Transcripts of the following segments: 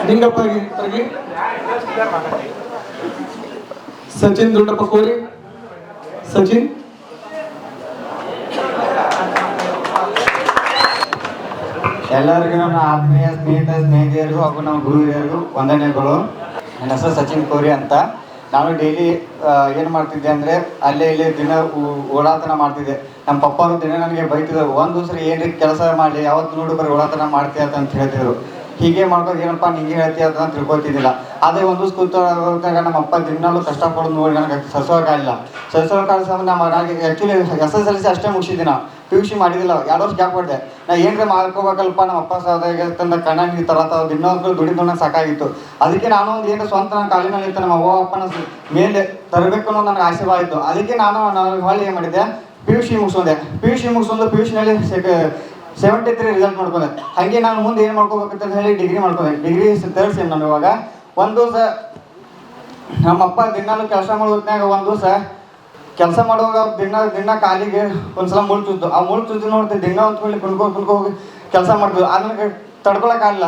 ನಿಂಗಪ್ಪ ತರಗಿ, ಸಚಿನ್ ದುಡ್ಡಪ್ಪ ಕೋರಿ, ಸಚಿನ್ ಎಲ್ಲರಿಗೂ ನಮ್ಮ ಆತ್ಮೀಯ ಸ್ನೇಹಿತರಿಗೂ ಹಾಗೂ ನಮ್ಮ ಗುರು ಹಿರಿಯರಿಗೂ ವಂದನೆಗಳು. ನನ್ನ ಹೆಸರು ಸಚಿನ್ ಕೋರಿ ಅಂತ. ನಾನು ಡೈಲಿ ಏನು ಮಾಡ್ತಿದ್ದೆ ಅಂದರೆ ಅಲ್ಲೇ ಇಲ್ಲೇ ದಿನ ಓಡಾತನ ಮಾಡ್ತಿದ್ದೆ. ನಮ್ಮ ಪಪ್ಪರು ದಿನ ನನಗೆ ಬೈತಿದ್ರು, ಒಂದು ದಿವಸ ಏನ್ರಿ ಕೆಲಸ ಮಾಡಲಿ, ಯಾವತ್ತು ನೋಡು ಬರೀ ಓಡಾತನ ಮಾಡ್ತೀಯ ಅಂತ ಹೇಳ್ತಿದ್ರು. ಹೀಗೆ ಮಾಡ್ಕೊಂಡು ಏನಪ್ಪ ನಿಂಗೆ ಹೇಳ್ತೀಯ ಅಂತ ತಿಳ್ಕೊತಿದ್ದಿಲ್ಲ. ಆದರೆ ಒಂದು ದಿವಸ ಕೂತಾಗ ನಮ್ಮ ಅಪ್ಪ ದಿನಾಲು ಕಷ್ಟಪಡೋದು ನೋಡಿ ನನಗೆ ಸಹಿಸೋಕ್ಕಾಗಲಿಲ್ಲ. ನನಗೆ ಆ್ಯಕ್ಚುಲಿ SSLC ಅಷ್ಟೇ ಮುಗಿಸಿದ್ದೆ. ನಾನು PUC ಮಾಡಿದಿಲ್ಲ, 2 ವರ್ಷ ಗ್ಯಾಪ್ ಹೊಡೆದೆ. ನಾ ಏನ್ರೆ ಮಾಡ್ಕೋಬೇಕಲ್ಪ, ನಮ್ಮ ಅಪ್ಪ ತಂದ ಕಣ್ಣ ನೀರು ತರತ್ತ ದಿನೋದ್ರು ದುಡಿದೊಂದು ಸಾಕಾಗಿತ್ತು. ಅದಕ್ಕೆ ನಾನು ಒಂದು ಏನು ಸ್ವಂತ ನನ್ನ ಕಾಲಿನಲ್ಲಿ ಇತ್ತು, ನಮ್ಮ ಅವ್ವ ಅಪ್ಪನ ಮೇಲೆ ತರಬೇಕು ಅನ್ನೋದು ನನಗೆ ಆಸೆ ಆಯಿತು. ಅದಕ್ಕೆ ನಾನು ಹೊಳ್ಳಿ ಏನು ಮಾಡಿದ್ದೆ, PUC ಮುಗಿಸೋದೆ. PUCನಲ್ಲಿ 73 ರಿಸಲ್ಟ್ ಮಾಡ್ಕೊಂಡೆ. ಹಾಗೆ ನಾನು ಮುಂದೆ ಏನು ಮಾಡ್ಕೋಬೇಕಂತ ಹೇಳಿ ಡಿಗ್ರಿ ಮಾಡ್ಕೊಂಡೆ. ಡಿಗ್ರಿ 3rd ಸೆಮ್ ನಾನು. ಇವಾಗ ಒಂದು ದಿವಸ ನಮ್ಮಪ್ಪ ದಿನಾಲು ಕೆಲಸ ಮಾಡೋದ್ನಾಗ ಒಂದು ದಿವಸ ಕೆಲಸ ಮಾಡುವಾಗ ದಿನ ಕಾಲಿಗೆ ಒಂದ್ಸಲ ಮುಳ್ಳು ಚುತ್ತು. ಆ ಮುಳ್ಳು ಚುತ್ತು ನೋಡ್ತೀವಿ, ದಿನ ಹೊಂದ್ಕೊಂಡು ಕುಣ್ಕೊ ಹೋಗಿ ಕೆಲಸ ಮಾಡ್ತೀವಿ. ಅದನ್ನ ತಡ್ಕೊಳಕ್ಕಾಗಲ್ಲ.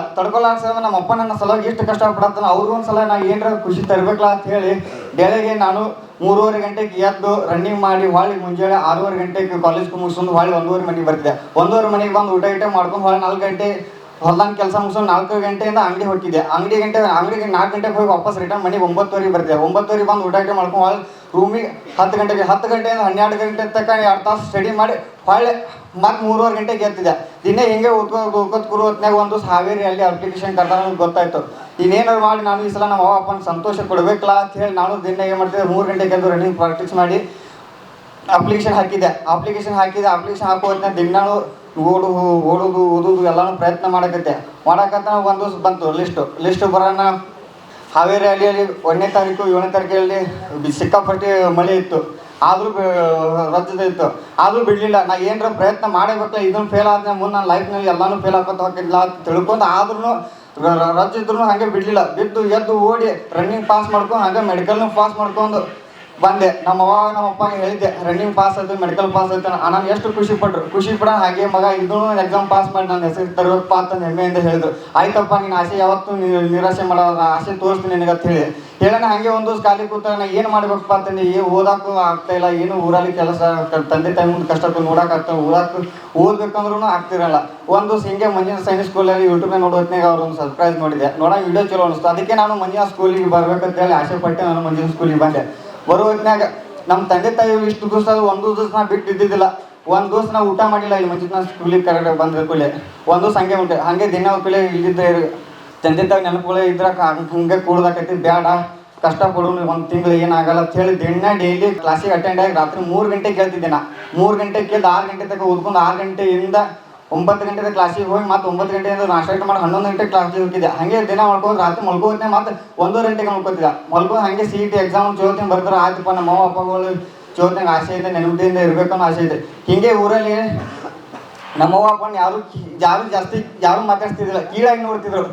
ನಮ್ಮ ಅಪ್ಪ ನನ್ನ ಸಲುವಾಗಿ ಎಷ್ಟು ಕಷ್ಟಪಡತ್ತಾನ, ಅವ್ರಿಗೂ ಒಂದ್ಸಲ ನಾ ಏನಾರ ಖುಷಿ ತರಬೇಕಲ್ಲ ಅಂತ ಹೇಳಿ ಬೆಳಗ್ಗೆ ನಾನು 3:30 ಗಂಟೆಗೆ ಎದ್ದು ರನ್ನಿಂಗ್ ಮಾಡಿ ಹೊಳ್ಳಿ ಮುಂಜಾನೆ 6:30 ಗಂಟೆಗೆ ಕಾಲೇಜ್ಗೆ ಮುಗಿಸ್ಕೊಂಡು ಹೊಳ್ಳಿ 1:30 ಮನೆಗೆ ಬರ್ತಿದ್ದೆ. 1:30 ಮನೆಗೆ ಬಂದು ಊಟ ಮಾಡ್ಕೊಂಡು ಹೊಳ್ಳಿ 4 ಗಂಟೆ ಹೊಲ್ದಂಗೆ ಕೆಲಸ ಮುಗಿಸ್ಕೊಂಡು 4 ಗಂಟೆಯಿಂದ ಅಂಗಡಿ ಹೋಗ್ತಿದ್ದೆ. ಅಂಗಡಿಗೆ 4 ಗಂಟೆಗೆ ಹೋಗಿ ವಾಪಸ್ ರಿಟರ್ನ್ ಮನೆಗೆ 9:30 ಬರ್ತಿದ್ದೆ. 9:30 ಬಂದು ಊಟ ಮಾಡ್ಕೊಂಡು ಹೊಳ್ಳಿ ರೂಮಿಗೆ 10 ಗಂಟೆಯಿಂದ 12 ಗಂಟೆ ತನಕ 2 ತಾಸು ಸ್ಟಡಿ ಮಾಡಿ ಹೊಳ್ಳಿ ಮತ್ತೆ 3:30 ಗಂಟೆಗೆ ಎತ್ತಿದ್ದೆ. ದಿನ ಹಿಂಗೆ ಓದ್ಕೋತ ಹೊತ್ನಾಗ ಒಂದು ದಿವಸ ಹಾವೇರಿಯಲ್ಲಿ ಅಪ್ಲಿಕೇಶನ್ ಕರ್ದ ಗೊತ್ತಾಯ್ತು. ಇನ್ನೇನಾದ್ರು ಮಾಡಿ ನಾನು ಈ ಸಲ ನಮ್ಮ ಅವ್ವ ಅಪ್ಪನ ಸಂತೋಷ ಕೊಡಬೇಕಲ್ಲ ಅಂತ ಹೇಳಿ ನಾನು ದಿನ ಏನು ಮಾಡ್ತಿದ್ದೆ, 3 ಗಂಟೆಗೆ ಎದ್ದು ರನ್ನಿಂಗ್ ಪ್ರಾಕ್ಟೀಸ್ ಮಾಡಿ ಅಪ್ಲಿಕೇಶನ್ ಹಾಕಿದ್ದೆ. ಅಪ್ಲಿಕೇಶನ್ ಹಾಕೋದ್ನ ದಿನಾನು ಓಡೋದು ಓದೋದು ಎಲ್ಲನೂ ಪ್ರಯತ್ನ ಮಾಡಕತ್ತೆ. ಒಂದು ದಿವಸ ಬಂತು ಲಿಸ್ಟ್ ಬರೋಣ. ಹಾವೇರಿಯಲ್ಲಿ 1ನೇ ತಾರೀಕು 7ನೇ ತಾರೀಕಲ್ಲಿ ಸಿಕ್ಕಾಪಟ್ಟೆ ಮಳೆ ಇತ್ತು, ಆದರೂ ರಜದ ಇತ್ತು, ಆದರೂ ಬಿಡಲಿಲ್ಲ. ನಾ ಏನರ ಪ್ರಯತ್ನ ಮಾಡಬೇಕಲ್ಲ, ಇದನ್ನು ಫೇಲ್ ಆದ್ರೆ ಮುಂದೆ ನನ್ನ ಲೈಫ್ನಲ್ಲಿ ಎಲ್ಲನೂ ಫೇಲ್ ಹಾಕೋತ ಹೋಗಿಲ್ಲ ಅಂತ ತಿಳ್ಕೊಂಡು ಆದ್ರೂ ರಜೆ ಇದ್ರೂ ಹಾಗೆ ಬಿಡಲಿಲ್ಲ. ಎದ್ದು ಓಡಿ ರನ್ನಿಂಗ್ ಪಾಸ್ ಮಾಡ್ಕೊಂಡು ಹಾಗೆ ಮೆಡಿಕಲ್ನು ಪಾಸ್ ಮಾಡ್ಕೊಂಡು ಬಂದೆ. ನಮ್ಮ ಅಪ್ಪಗೆ ಹೇಳಿದ್ದೆ, ರನ್ನಿಂಗ್ ಪಾಸ್ ಆಯ್ತು, ಮೆಡಿಕಲ್ ಪಾಸ್ ಆಯ್ತು. ನಾನು ಎಷ್ಟು ಖುಷಿ ಪಡ ಹಾಗೆ ಮಗ ಇದೂ ಎಕ್ಸಾಮ್ ಪಾಸ್ ಮಾಡಿ ನನ್ನ ಹೆಸರು ತರಬೇಕಪ್ಪ ಅಂತ ಹೆಮ್ಮೆಯಿಂದ ಹೇಳಿದ್ರು. ಆಯ್ತಪ್ಪ, ನಿನ್ನ ಆಸೆ ಯಾವತ್ತೂ ನಿರಾಸೆ ಮಾಡೋದು, ಆಸೆ ತೋರಿಸ್ತೀನಿ ನಿನಗೆ ಅಂತ ಹೇಳೋಣ. ಹಾಗೆ ಒಂದು ದಿವಸ ಖಾಲಿ ಕೂತಾಗ ನಾ ಏನು ಮಾಡ್ಬೇಕಪ್ಪ ಅಂತಂದು ಓದೋಕ್ಕೂ ಆಗ್ತಾಯಿಲ್ಲ, ಏನು ಊರಲ್ಲಿ ಕೆಲಸ ತಂದೆ ತಾಯಿ ಮುಂದೆ ಕಷ್ಟಕ್ಕೆ ನೋಡೋಕ್ಕಾಗ್ತಾವೆ, ಓದ್ಬೇಕಂದ್ರೂ ಆಗ್ತಿರಲ್ಲ. ಒಂದು ದಿವಸ ಹಿಂಗೆ ಮಂಜಿನ ಸೈನಿಕ್ ಸ್ಕೂಲಲ್ಲಿ ಯೂಟ್ಯೂಬ್ನಾಗ ನೋಡೋದ್ನಾಗ ಅವ್ರೊಂದು ಸರ್ಪ್ರೈಸ್ ನೋಡಿದೆ. ವಿಡಿಯೋ ಚಲೋ ಅನಿಸ್ತು. ಅದಕ್ಕೆ ನಾನು ಮಂಜಿನ ಸ್ಕೂಲಿಗೆ ಬರ್ಬೇಕಂತೇಳಿ ಆಸೆ ಪಟ್ಟೆ. ನಾನು ಮಂಜಿನ ಸ್ಕೂಲಿಗೆ ಬಂದೆ. ಬರೋ ಹೊತ್ನಾಗ ನಮ್ಮ ತಂದೆ ತಾಯಿ ಇಷ್ಟು ದಿವಸ ಒಂದು ದಿವಸ ನಾ ಬಿಟ್ಟು ಇದ್ದಿದ್ದಿಲ್ಲ. ಒಂದು ದಿವಸ ನಾವು ಊಟ ಮಾಡಿಲ್ಲ. ಇಲ್ಲಿ ಮಂಜಿನ ಸ್ಕೂಲಿಗೆ ಕರೆಕ್ಟಾಗಿ ಬಂದ ಕೂಡಲೇ ಒಂದು ದಿವಸ ಹಂಗೆ ಉಂಟೆ. ಹಾಗೆ ದಿನ ಕೂಡಲೇ ಇಲ್ಲಿದ್ದೆ ತಂದೆ ತಾಯಿ ನೆನಪುಗಳೇ ಇದ್ರೆ ಹಂಗೆ ಕೂಡದಾಕೈತಿ, ಬೇಡ ಕಷ್ಟಪಡು, 1 ತಿಂಗಳು ಏನಾಗಲ್ಲ ಅಂತ ಹೇಳಿ ಡೈಲಿ ಕ್ಲಾಸಿಗೆ ಅಟೆಂಡ್ ಆಗಿ ರಾತ್ರಿ 3 ಗಂಟೆಗೆ ಕೇಳ್ತಿದ್ದೆ. ನಾ 3 ಗಂಟೆಗೆ ಕೇಳ್ದು 6 ಗಂಟೆ ತನಕ ಓದ್ಕೊಂಡು 6 ಗಂಟೆಯಿಂದ 9 ಗಂಟೆ ಕ್ಲಾಸಿಗೆ ಹೋಗಿ ಮತ್ತೆ 9 ಗಂಟೆಯಿಂದ ನಾಷ್ಟ ಮಾಡಿ 11 ಗಂಟೆಗೆ ಕ್ಲಾಸಿಗೆ ಹೋಗಿದ್ದೆ. ಹಾಗೆ ದಿನ ಮಾಡ್ಕೊಂಡು ರಾತ್ರಿ ಮಲ್ಕೋದ್ನೆ ಮತ್ತೆ 1 ಗಂಟೆಗೆ ಮಲ್ಕೋತಿದ್ದೆ. ಮಲ್ಕೊಂಡು ಹಾಗೆ CET ಎಕ್ಸಾಮ್ ಚೋತಿನ ಬರ್ತಾರೆ. ಆಯ್ತಪ್ಪ, ನಮ್ಮ ಅವ್ವ ಅಪ್ಪಗಳು ಚೋತಿನಾಗ ಆಸೆ ಇದೆ, ನೆಮ್ಮದಿಯಿಂದ ಇರಬೇಕನ್ನೋ ಆಸೆ ಇದೆ. ಹೀಗೆ ಊರಲ್ಲಿ ನಮ್ಮ ಅವ್ವ ಅಪ್ಪನ ಯಾರು ಮಾತಾಡ್ತಿದ್ದಿಲ್ಲ, ಕೀಳಾಗಿ ನೋಡ್ತಿದ್ರು.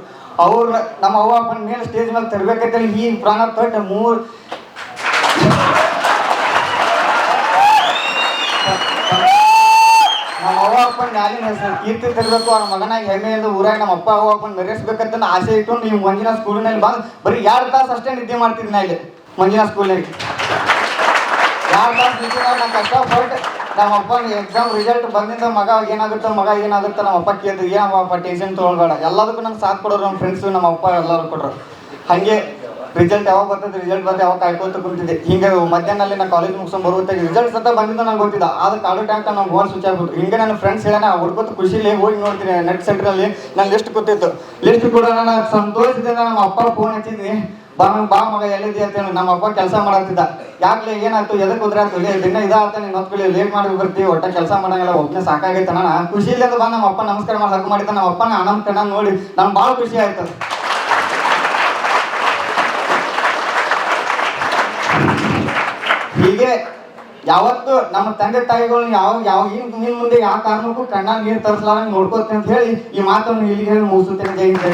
ಅವ್ರು ನಮ್ಮ ಅವ್ವ ಅಪ್ಪನ ಮೇಲೆ ಸ್ಟೇಜ್ ಮೇಲೆ ತರಬೇಕಂತೇಳಿ ಈ ಪ್ರಾಣ ತೊಟ್ಟು ನಮ್ಮ ಅವ್ವ ಅಪ್ಪನ ಮ್ಯಾಲಿನ ಹೆಸರು ಕೀರ್ತಿ ತರಬೇಕು, ಅವ್ರ ಮಗನಾಗಿ ಹೆಮ್ಮೆಯಿಂದ ಊರಾಗ ನಮ್ಮ ಅಪ್ಪ ಅವ್ವ ಅಪ್ಪನ ಮೆರೆಸ್ಬೇಕಂತ ಆಸೆ ಇಟ್ಕೊಂಡು ನೀವು ಮಂಜಿನ ಸ್ಕೂಲಿನಲ್ಲಿ ಬಂದು ಬರೀ 2 ತಾಸು ಅಷ್ಟೇ ನಿದ್ದೆ ಮಾಡ್ತಿದ್ದೆ. ನಾ ಇಲ್ಲಿ ಮಂಜಿನ ಸ್ಕೂಲ್ನಾಗ 2 ತಾಸು ನಿದ್ದೆ ಮಾಡಿ ನಾನು ಕಷ್ಟಪಟ್ಟು ನಮ್ಮ ಅಪ್ಪನ ಎಕ್ಸಾಮ್ ರಿಸಲ್ಟ್ ಬಂದಿದ್ದ ಮಗ ಏನಾಗುತ್ತೆ ನಮ್ಮ ಅಪ್ಪ ಕೇಳಿದ್ರು, ಏನಪ್ಪ ಟೆನ್ಷನ್ ತೊಗೊಳ್ಬೇಡ, ಎಲ್ಲದಕ್ಕೂ ನಂಗೆ ಸಾಥ್ ಕೊಡೋರು ನಮ್ಮ ಫ್ರೆಂಡ್ಸು, ನಮ್ಮ ಅಪ್ಪ ಎಲ್ಲರೂ ಕೊಟ್ಟರು. ಹಾಗೆ ರಿಸಲ್ಟ್ ಯಾವಾಗ ಬರ್ತದೆ, ರಿಸಲ್ಟ್ ಬಂದು ಯಾವಾಗ ಕಾಯ್ಕೋತ ಕುಂತಿದ್ದೆ. ಹಿಂಗೆ ಮಧ್ಯಾಹ್ನಲ್ಲಿ ನಾನು ಕಾಲೇಜ್ ಮುಗಿಸ್ಕೊಂಡು ಬರುತ್ತೆ. ರಿಸಲ್ಟ್ ಸತ ಬಂದಿದ್ದು ನಂಗೆ ಗೊತ್ತಿದ್ದ. ಆದ್ರೆ ಕಾಲು ಟ್ಯಾಂಕ್ ನಾವು ಫೋನ್ ಸ್ವಿಚ್ ಆಗ್ಬಿಟ್ಟು ಹಿಂಗೆ ನನ್ನ ಫ್ರೆಂಡ್ಸ್ ಹೇಳೋಣ ಹುಡ್ಕೋತ ಖುಷಿಲಿ ಹೋಗಿ ನೋಡ್ತೀನಿ ನೆಟ್ ಸೆಂಟ್ರಲ್ಲಿ ನನ್ನ ಲಿಸ್ಟ್ ಗೊತ್ತಿತ್ತು. ಲಿಸ್ಟ್ ಕೂಡ ನಾನು ಸಂತೋಷದಿಂದ ನಮ್ಮ ಅಪ್ಪ ಫೋನ್ ಹಚ್ಚಿದ್ನಿ, ಬಾ ಮಗ ಎಲ್ಲಿದ್ದಿ ಅಂತೇಳಿ. ನಮ್ಮ ಅಪ್ಪ ಕೆಲಸ ಮಾಡತ್ತಿದ್ದ. ಯಾಕೆ ಏನಾಯ್ತು, ಎದಕ್ಕೆ ಕುದುರಾಯ್ತು, ದಿನ ಇದಾಗ್ತಾ ನೀನು ಹೊತ್ಕೊಳ್ಳಿ ಲೇಟ್ ಮಾಡಿ ಬರ್ತೀವಿ, ಒಟ್ಟ ಕೆಲಸ ಮಾಡಂಗಿಲ್ಲ, ಒಬ್ಬನೇ ಸಾಕಾಗೈತೆ. ನಾನು ಖುಷಿಯಿಂದ ಬಂದು ನಮ್ಮ ಅಪ್ಪ ನಮಸ್ಕಾರ ಮಾಡಿ ಹಗ್ ಮಾಡಿದ್ದ. ನಮ್ಮ ಅಪ್ಪನ ಆನಂದ ಕಣ್ಣ ನೋಡಿ ನಂಗೆ ಭಾಳ ಖುಷಿ ಆಯ್ತು. ಹೀಗೆ ಯಾವತ್ತು ನಮ್ಮ ತಂದೆ ತಾಯಿಗಳು ಇನ್ನು ಮುಂದೆ ಯಾವ ಕಾರಣಕ್ಕೂ ಕಣ್ಣ ನೀರು ತರಿಸಲಾರ ನೋಡ್ಕೋತೀನಿ ಅಂತ ಹೇಳಿ ಈ ಮಾತನ್ನು ಇಲ್ಲಿಗೆ ಹೇಳಿ ಮುಗಿಸುತ್ತೇನೆ. ಜೈ ಹಿಂದ್.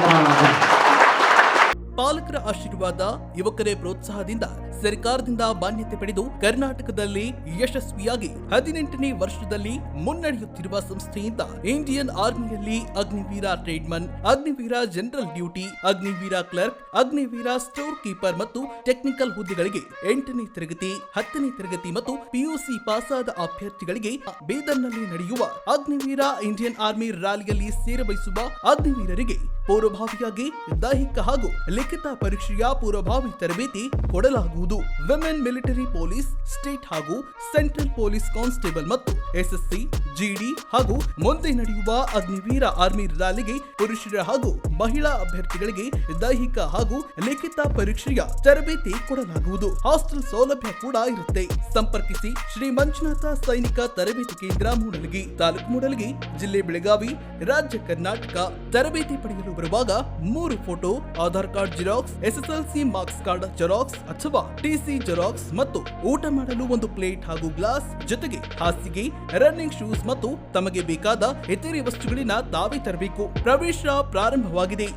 ಪಾಲಕರ ಆಶೀರ್ವಾದ, ಯುವಕರೇ ಪ್ರೋತ್ಸಾಹದಿಂದ ಸರ್ಕಾರದಿಂದ ಮಾನ್ಯತೆ ಪಡೆದು ಕರ್ನಾಟಕದಲ್ಲಿ ಯಶಸ್ವಿಯಾಗಿ 18ನೇ ವರ್ಷದಲ್ಲಿ ಮುನ್ನಡೆಯುತ್ತಿರುವ ಸಂಸ್ಥೆಯಿಂದ ಇಂಡಿಯನ್ ಆರ್ಮಿಯಲ್ಲಿ Agniveer tradesman, Agniveer general duty, Agniveer clerk, Agniveer store keeper ಮತ್ತು ಟೆಕ್ನಿಕಲ್ ಹುದ್ದೆಗಳಿಗೆ 8ನೇ ತರಗತಿ, 10ನೇ ತರಗತಿ ಮತ್ತು ಪಿಯುಸಿ ಪಾಸಾದ ಅಭ್ಯರ್ಥಿಗಳಿಗೆ ಬೀದರ್ನಲ್ಲಿ ನಡೆಯುವ ಅಗ್ನಿವೀರ ಇಂಡಿಯನ್ ಆರ್ಮಿ ರ್ಯಾಲಿಯಲ್ಲಿ ಸೇರಬಯಸುವ ಅಗ್ನಿವೀರರಿಗೆ ಪೂರ್ವಭಾವಿಯಾಗಿ ದೈಹಿಕ ಹಾಗೂ ಲಿಖಿತ ಪರೀಕ್ಷೆಯ ಪೂರ್ವಭಾವಿ ತರಬೇತಿ ಕೊಡಲಾಗುವುದು. ವಿಮೆನ್ ಮಿಲಿಟರಿ ಪೊಲೀಸ್, ಸ್ಟೇಟ್ ಹಾಗೂ ಸೆಂಟ್ರಲ್ ಪೊಲೀಸ್ ಕಾನ್ಸ್ಟೇಬಲ್ ಮತ್ತು ಎಸ್ಎಸ್ಸಿ, ಜಿಡಿ ಹಾಗೂ ಮುಂದೆ ನಡೆಯುವ ಅಗ್ನಿವೀರ ಆರ್ಮಿ ರ್ಯಾಲಿಗೆ ಪುರುಷರ ಹಾಗೂ ಮಹಿಳಾ ಅಭ್ಯರ್ಥಿಗಳಿಗೆ ದೈಹಿಕ ಹಾಗೂ ಲಿಖಿತ ಪರೀಕ್ಷೆಯ ತರಬೇತಿ ಕೊಡಲಾಗುವುದು. ಹಾಸ್ಟೆಲ್ ಸೌಲಭ್ಯ ಕೂಡ ಇರುತ್ತೆ. ಸಂಪರ್ಕಿಸಿ ಶ್ರೀ ಮಂಜುನಾಥ ಸೈನಿಕ ತರಬೇತಿ ಕೇಂದ್ರ, ಮೂಡಲಗಿ, ತಾಲೂಕು ಮೂಡಲಗಿ, ಜಿಲ್ಲೆ ಬೆಳಗಾವಿ, ರಾಜ್ಯ ಕರ್ನಾಟಕ. ತರಬೇತಿ ಪಡೆಯಲು ಬರುವಾಗ 3 photo, Aadhaar card xerox, SSLC marks card xerox ಅಥವಾ ಟಿಸಿ ಜೆರಾಕ್ಸ್ ಮತ್ತು ಊಟ ಮಾಡಲು 1 ಪ್ಲೇಟ್ ಹಾಗೂ ಗ್ಲಾಸ್, ಜೊತೆಗೆ ಹಾಸಿಗೆ, ರನ್ನಿಂಗ್ ಶೂಸ್ ಮತ್ತು ತಮಗೆ ಬೇಕಾದ ಇತರೆ ವಸ್ತುಗಳಿನ ತಾವೇ ತರಬೇಕು. ಪ್ರವೇಶ ಪ್ರಾರಂಭವಾಗಿದೆ.